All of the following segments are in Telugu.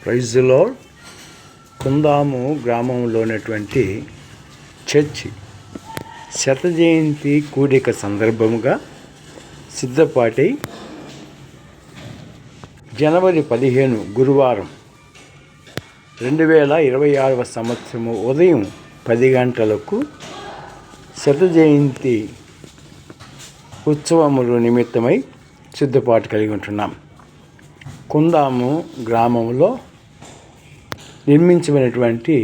Praise the lord. కుందాము గ్రామంలో ఉన్నటువంటి చర్చి శత జయంతి కూడిక సందర్భముగా సిద్ధపాటై జనవరి 15 గురువారం 2026 సంవత్సరము ఉదయం 10 గంటలకు శత జయంతి ఉత్సవములు నిమిత్తమై సిద్ధపాటు కలిగి ఉంటున్నాం. కుందాము గ్రామంలో నిర్మించబడినటువంటి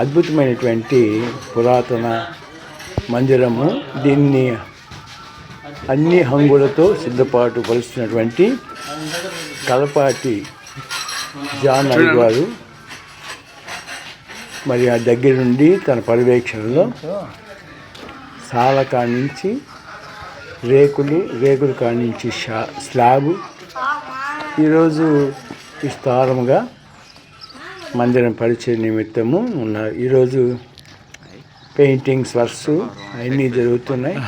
అద్భుతమైనటువంటి పురాతన మందిరము. దీన్ని అన్ని హంగులతో సిద్ధపాటు పరుస్తున్నటువంటి కలపాటి జాన్ గారు మరి ఆ దగ్గర నుండి తన పర్యవేక్షణలో సాల కానించి రేకులు కానించి స్లాబు ఈరోజు విస్తారముగా మందిరం పరిచయ నిమిత్తము ఉన్నారు. ఈరోజు పెయింటింగ్స్ వర్క్స్ అన్నీ జరుగుతున్నాయి.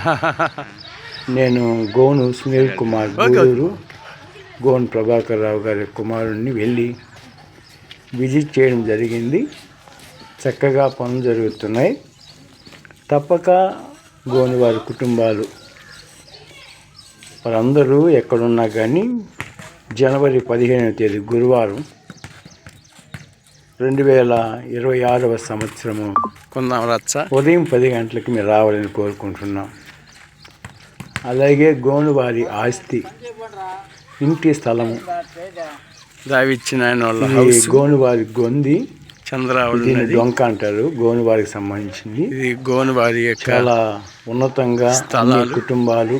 నేను గోను సునీల్ కుమార్ గూడూరు గోను ప్రభాకర్ రావు గారి కుమారుడిని వెళ్ళి విజిట్ చేయడం జరిగింది. చక్కగా పనులు జరుగుతున్నాయి. తప్పక గోను వారి కుటుంబాలు వారందరూ ఎక్కడున్నా కానీ జనవరి 15వ తేదీ గురువారం 2026 సంవత్సరము ఉదయం 10 గంటలకి మీరు రావాలని కోరుకుంటున్నాం. అలాగే గోను వారి ఆస్తి ఇంటి స్థలము గోను వారి గొంది దీన్ని డొంక అంటారు. గోను వారికి సంబంధించింది. గోను వారి చాలా ఉన్నతంగా కుటుంబాలు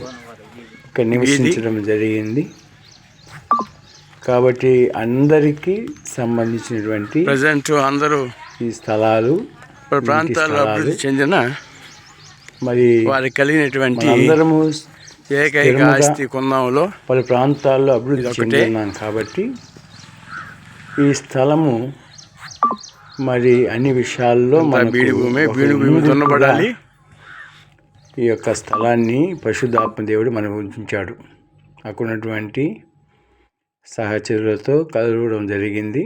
ఇక్కడ నివసించడం జరిగింది. కాబట్టి అందరికీ సంబంధించినటువంటి ప్రజెంట్ అందరూ ఈ స్థలాలు ప్రాంతాల్లో అభివృద్ధి చెందిన మరి వారికి కలిగినటువంటి అందరము ఏకైక ఆస్తి కుందాంలో పలు ప్రాంతాల్లో అభివృద్ధి చెందుతున్నాం. కాబట్టి ఈ స్థలము మరి అన్ని విషయాల్లో బీడు భూమి దున్నబడాలి. ఈ యొక్క స్థలాన్ని పరిశుద్ధాత్మ దేవుడు మనకు ఉంచాడు. అక్కడ ఉన్నటువంటి సహచరులతో కలవడం జరిగింది.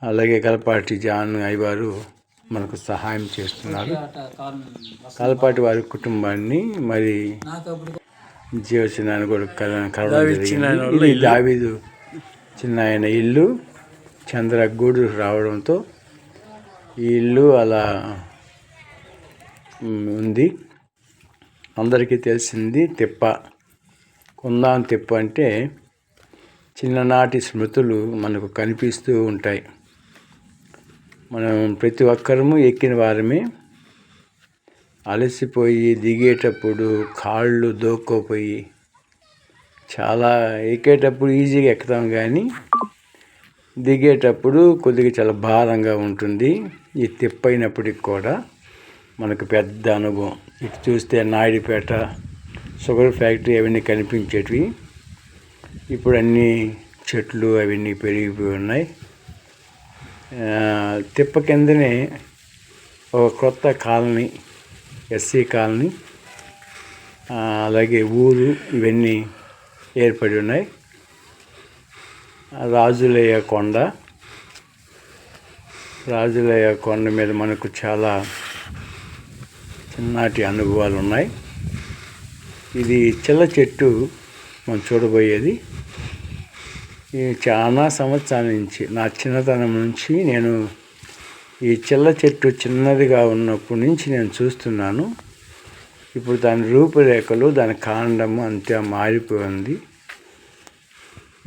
అలాగే కలపాటి జాన్ గారు మనకు సహాయం చేస్తున్నారు. కలపాటి వారి కుటుంబాన్ని మరి జీవచిన్నాన్ని కూడా కలవడం జరిగింది. దావీదు చిన్న ఆయన ఇల్లు చంద్రగూడు రావడంతో ఈ ఇల్లు అలా ఉంది. అందరికీ తెలిసింది తిప్ప. కుందాం తిప్ప అంటే చిన్ననాటి స్మృతులు మనకు కనిపిస్తూ ఉంటాయి. మనం ప్రతి ఒక్కరము ఎక్కిన వారమే. అలసిపోయి దిగేటప్పుడు కాళ్ళు దోక్కోపోయి చాలా ఎక్కేటప్పుడు ఈజీగా ఎక్కుతాం, కానీ దిగేటప్పుడు కొద్దిగా చాలా భారంగా ఉంటుంది. ఈ తిప్పైనప్పటికి కూడా మనకు పెద్ద అనుభవం. ఇటు చూస్తే నాయుడుపేట షుగర్ ఫ్యాక్టరీ అవన్నీ కనిపించేటివి. ఇప్పుడు అన్నీ చెట్లు అవన్నీ పెరిగిపోయి ఉన్నాయి. తిప్ప కిందనే ఒక కొత్త కాలనీ, ఎస్సీ కాలనీ, అలాగే ఊరు ఇవన్నీ ఏర్పడి ఉన్నాయి. రాజులయ్య కొండ మీద మనకు చాలా చిన్నటి అనుభవాలు ఉన్నాయి. ఇది చిల్ల చెట్టు మనం చూడబోయేది. చాలా సంవత్సరాల నుంచి, నా చిన్నతనం నుంచి నేను ఈ చిల్ల చెట్టు చిన్నదిగా ఉన్నప్పటి నుంచి నేను చూస్తున్నాను. ఇప్పుడు దాని రూపురేఖలు, దాని కాండము అంతా మారిపోయింది.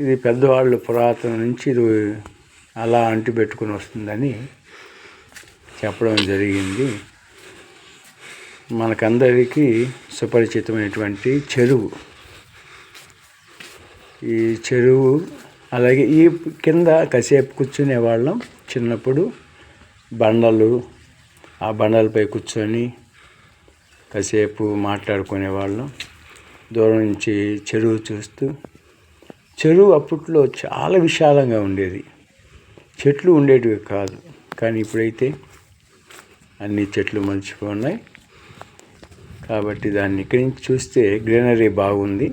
ఇది పెద్దవాళ్ళు పురాతన నుంచి ఇది అలా అంటిపెట్టుకుని వస్తుందని చెప్పడం జరిగింది. మనకందరికీ సుపరిచితమైనటువంటి చెరువు. ఈ చెరువు అలాగే ఈ కింద కాసేపు కూర్చునేవాళ్ళం చిన్నప్పుడు. బండలు, ఆ బండలపై కూర్చొని కాసేపు మాట్లాడుకునేవాళ్ళం. దూరం నుంచి చెరువు చూస్తూ. చెరువు అప్పట్లో చాలా విశాలంగా ఉండేది. చెట్లు ఉండేటివి కాదు, కానీ ఇప్పుడైతే అన్ని చెట్లు మలిచిపోయి కాబట్టి దాన్ని ఇక్కడి నుంచి చూస్తే గ్రీనరీ బాగుంది.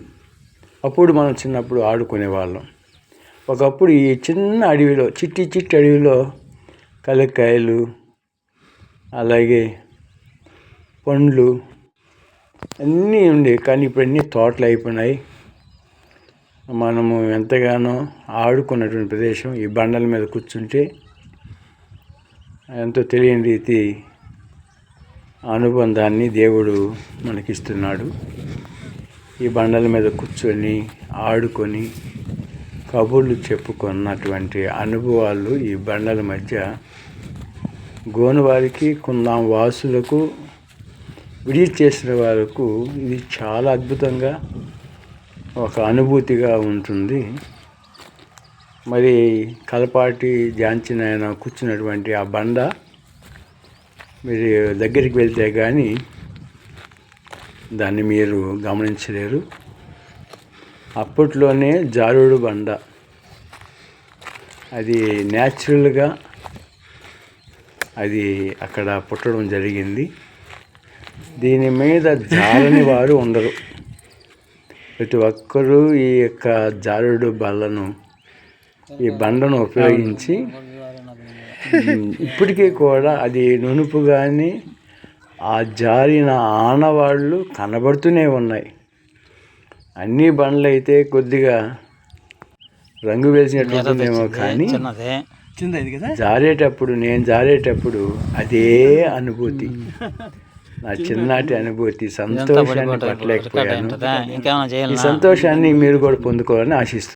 అప్పుడు మనం చిన్నప్పుడు ఆడుకునేవాళ్ళం. ఒకప్పుడు ఈ చిన్న అడవిలో చిట్టి అడవిలో కలక్కాయలు అలాగే పండ్లు అన్నీ ఉండేవి. కానీ ఇప్పుడు అన్నీ తోటలు అయిపోయినాయి. మనము ఎంతగానో ఆడుకున్నటువంటి ప్రదేశం ఈ బండల మీద కూర్చుంటే ఎంతో తెలియని రీతి అనుబంధాన్ని దేవుడు మనకిస్తున్నాడు. ఈ బండల మీద కూర్చొని ఆడుకొని కబుర్లు చెప్పుకున్నటువంటి అనుభవాలు ఈ బండల మధ్య గోనువారికి కుందాం వాసులకు విడిది చేసిన వారికి ఇది చాలా అద్భుతంగా ఒక అనుభూతిగా ఉంటుంది. మరి కలపాటి జాంచిన ఆయన కూర్చున్నటువంటి ఆ బండ మీరు దగ్గరికి వెళ్తే కానీ దాన్ని మీరు గమనించలేరు. అప్పట్లోనే జారుడు బండ, అది న్యాచురల్గా అది అక్కడ పుట్టడం జరిగింది. దీని మీద జారని వారు ఉండరు. ప్రతి ఒక్కరూ ఈ యొక్క జారుడు బల్లను ఈ బండను ఉపయోగించి ఇప్పటికీ కూడా అది నునుపు కానీ ఆ జారిన ఆనవాళ్ళు కనబడుతూనే ఉన్నాయి. అన్ని బండ్లు అయితే కొద్దిగా రంగు వేసినట్టుందేమో కానీ నేను జారేటప్పుడు అదే అనుభూతి, నా చిన్నటి అనుభూతి, సంతోషాన్ని పట్టలేకపోయాను. ఈ సంతోషాన్ని మీరు కూడా పొందుకోవాలని ఆశిస్తున్నాను.